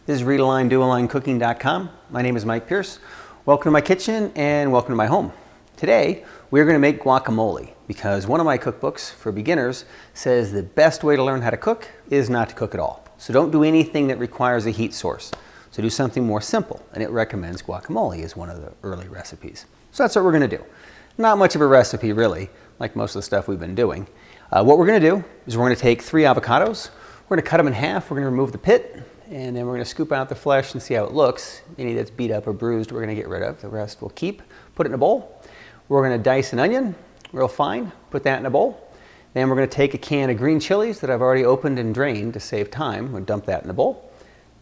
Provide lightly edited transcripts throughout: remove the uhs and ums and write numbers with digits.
This is readaligndualignCooking.com. My name is Mike Pierce. Welcome to my kitchen and welcome to my home. Today, we're going to make guacamole because one of my cookbooks for beginners says the best way to learn how to cook is not to cook at all. So don't do anything that requires a heat source. So do something more simple, and it recommends guacamole as one of the early recipes. So that's what we're going to do. Not much of a recipe, really, like most of the stuff we've been doing. What we're going to do is we're going to take 3 avocados. We're going to cut them in half. We're going to remove the pit, and then we're going to scoop out the flesh and see how it looks. Any that's beat up or bruised, we're going to get rid of. The rest we'll keep. Put it in a bowl. We're going to dice an onion real fine. Put that in a bowl. Then we're going to take a can of green chilies that I've already opened and drained to save time. We'll dump that in a bowl.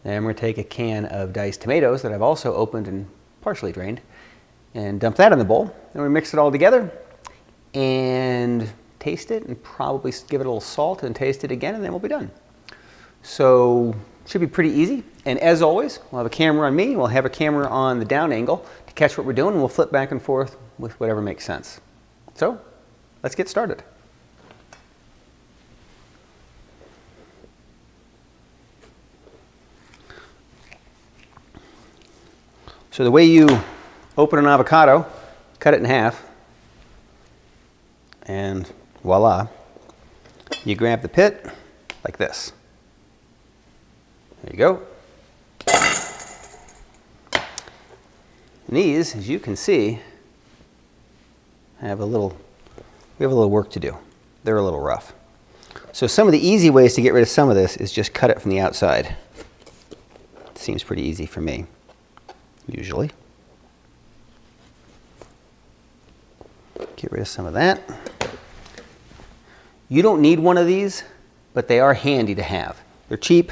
Then we're going to take a can of diced tomatoes that I've also opened and partially drained and dump that in the bowl. Then we mix it all together and taste it and probably give it a little salt and taste it again, and then we'll be done. So it should be pretty easy. And as always, we'll have a camera on me. We'll have a camera on the down angle to catch what we're doing, and we'll flip back and forth with whatever makes sense. So let's get started. So the way you open an avocado, cut it in half, and voila, you grab the pit like this. There you go. And these, as you can see, we have a little work to do. They're a little rough. So some of the easy ways to get rid of some of this is just cut it from the outside. It seems pretty easy for me, usually. Get rid of some of that. You don't need one of these, but they are handy to have. They're cheap.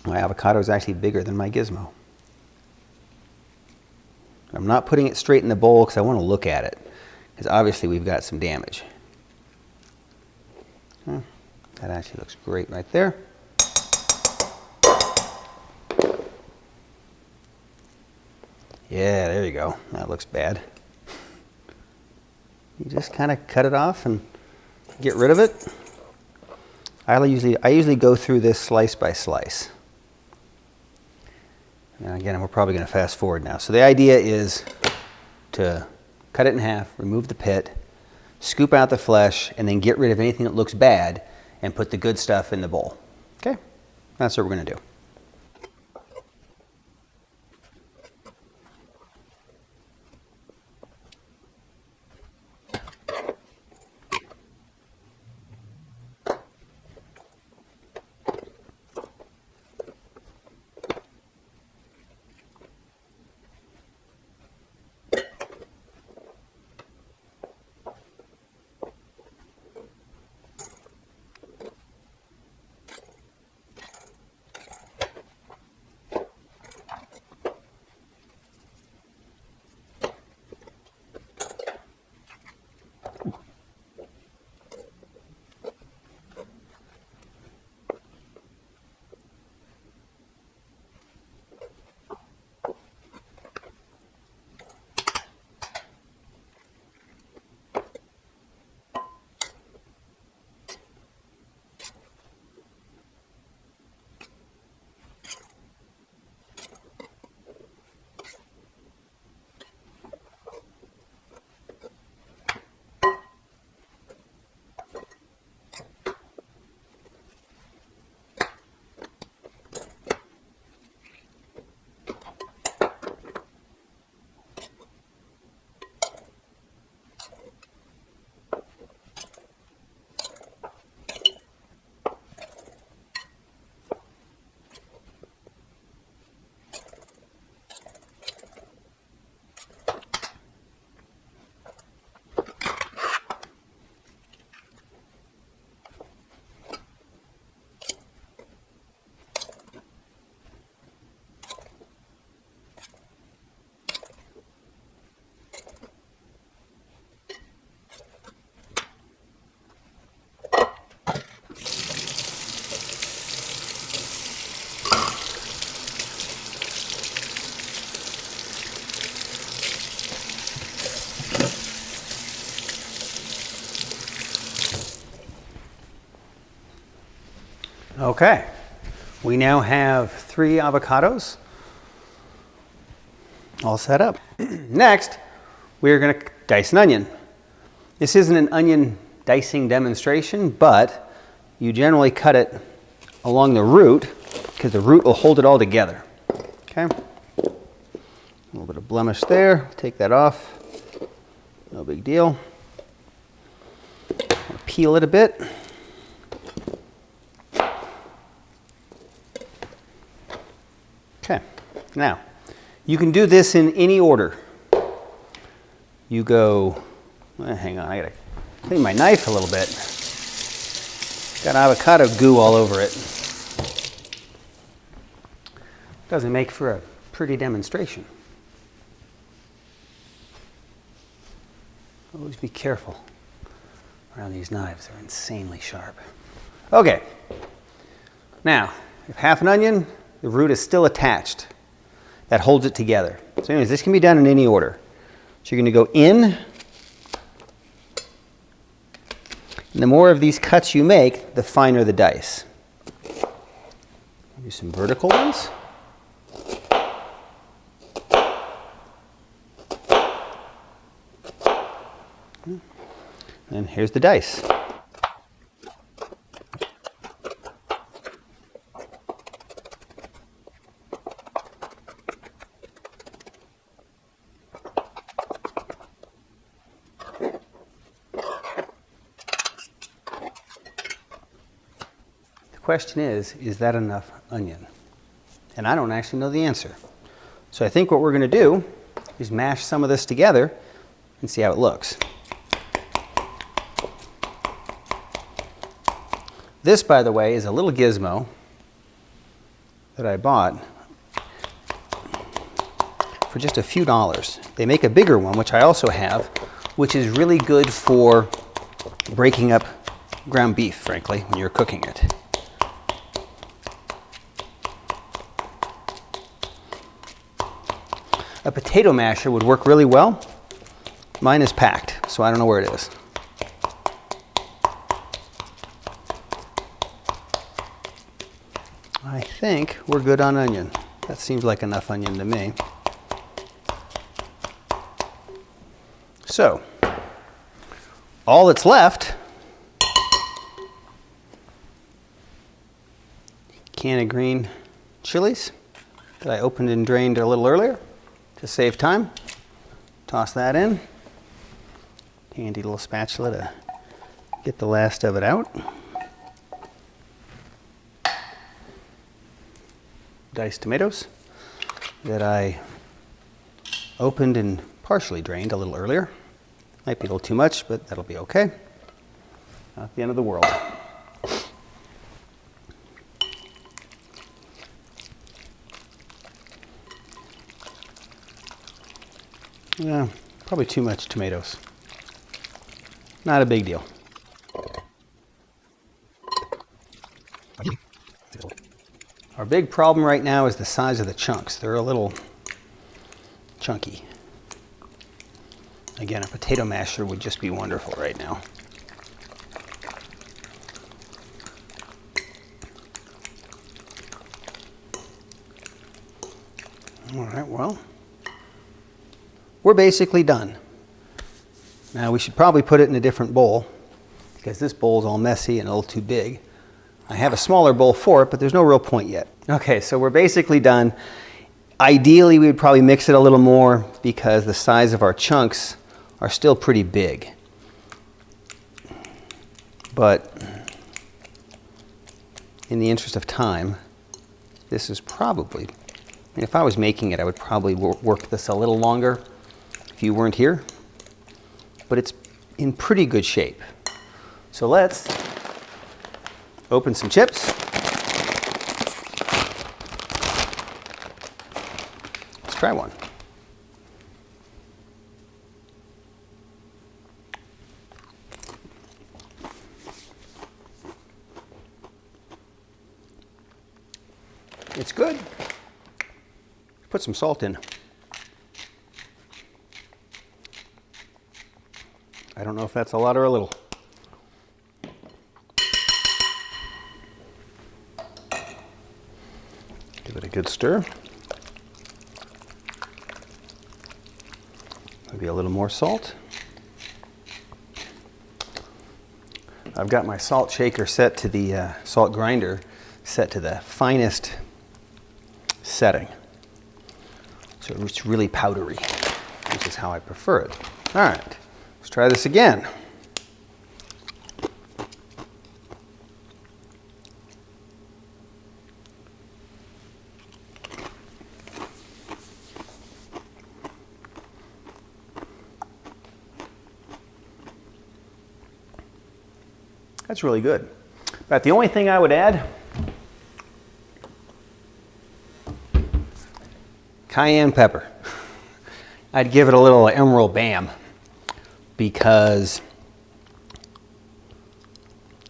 My avocado is actually bigger than my gizmo. I'm not putting it straight in the bowl because I want to look at it, because obviously we've got some damage. That actually looks great right there. Yeah, there you go. That looks bad. You just kind of cut it off and get rid of it. I usually go through this slice by slice. And again, we're probably going to fast forward now. So the idea is to cut it in half, remove the pit, scoop out the flesh, and then get rid of anything that looks bad and put the good stuff in the bowl. Okay? That's what we're going to do. Okay, we now have 3 avocados. All set up. Next, we're going to dice an onion. This isn't an onion dicing demonstration, but you generally cut it along the root because the root will hold it all together. Okay? A little bit of blemish there. Take that off. No big deal. Peel it a bit. Okay. Now, you can do this in any order. You go, hang on, I gotta clean my knife a little bit. Got avocado goo all over it. Doesn't make for a pretty demonstration. Always be careful around these knives, they're insanely sharp. Okay, now, if half an onion, the root is still attached. That holds it together. So anyways, this can be done in any order. So you're going to go in, and the more of these cuts you make, the finer the dice. Do some vertical ones. And here's the dice. The question is that enough onion? And I don't actually know the answer. So I think what we're going to do is mash some of this together and see how it looks. This, by the way, is a little gizmo that I bought for just a few dollars. They make a bigger one, which I also have, which is really good for breaking up ground beef, frankly, when you're cooking it. A potato masher would work really well. Mine is packed, so I don't know where it is. I think we're good on onion. That seems like enough onion to me. So, all that's left, can of green chilies that I opened and drained a little earlier to save time. Toss that in. Handy little spatula to get the last of it out. Diced tomatoes that I opened and partially drained a little earlier. Might be a little too much, but that'll be okay. Not the end of the world. Yeah, probably too much tomatoes. Not a big deal. Our big problem right now is the size of the chunks. They're a little chunky. Again, a potato masher would just be wonderful right now. All right, well, we're basically done. Now we should probably put it in a different bowl because this bowl is all messy and a little too big. I have a smaller bowl for it, but there's no real point yet. Okay, so we're basically done. Ideally, we would probably mix it a little more because the size of our chunks are still pretty big. But in the interest of time, this is probably, if I was making it, I would probably work this a little longer if you weren't here. But it's in pretty good shape. So let's open some chips. Let's try one. It's good. Put some salt in. I don't know if that's a lot or a little. Give it a good stir. Maybe a little more salt. I've got my salt shaker set to the salt grinder set to the finest setting. So it's really powdery, which is how I prefer it. All right, let's try this again. That's really good. But the only thing I would add, cayenne pepper. I'd give it a little emerald bam because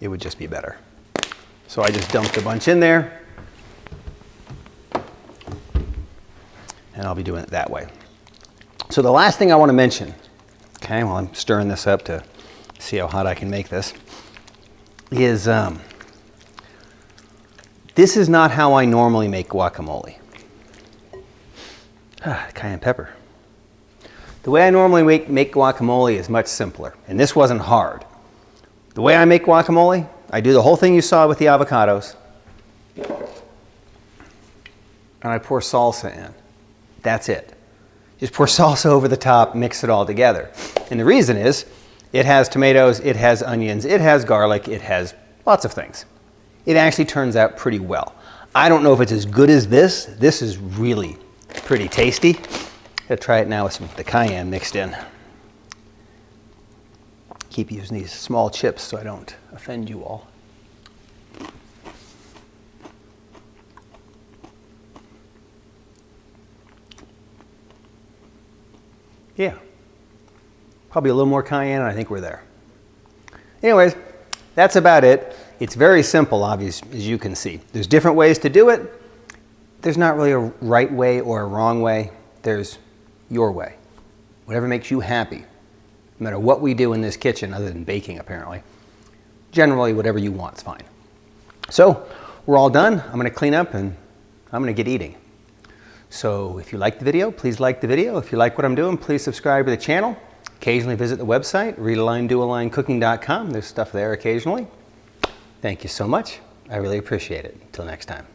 it would just be better. So I just dumped a bunch in there and I'll be doing it that way. So the last thing I want to mention, okay, while I'm stirring this up to see how hot I can make this, is this is not how I normally make guacamole. Cayenne pepper. The way I normally make guacamole is much simpler, and this wasn't hard. The way I make guacamole, I do the whole thing you saw with the avocados, and I pour salsa in. That's it. Just pour salsa over the top, mix it all together. And the reason is, it has tomatoes, it has onions, it has garlic, it has lots of things. It actually turns out pretty well. I don't know if it's as good as this. This is really pretty tasty. I'll try it now with some of the cayenne mixed in. Keep using these small chips so I don't offend you all. Yeah. Probably a little more cayenne, and I think we're there. Anyways, that's about it. It's very simple, obviously, as you can see. There's different ways to do it. There's not really a right way or a wrong way. There's your way. Whatever makes you happy. No matter what we do in this kitchen, other than baking apparently. Generally, whatever you want is fine. So, we're all done. I'm going to clean up and I'm going to get eating. So, if you like the video, please like the video. If you like what I'm doing, please subscribe to the channel. Occasionally visit the website, readalinedoualinecooking.com. There's stuff there occasionally. Thank you so much. I really appreciate it. Until next time.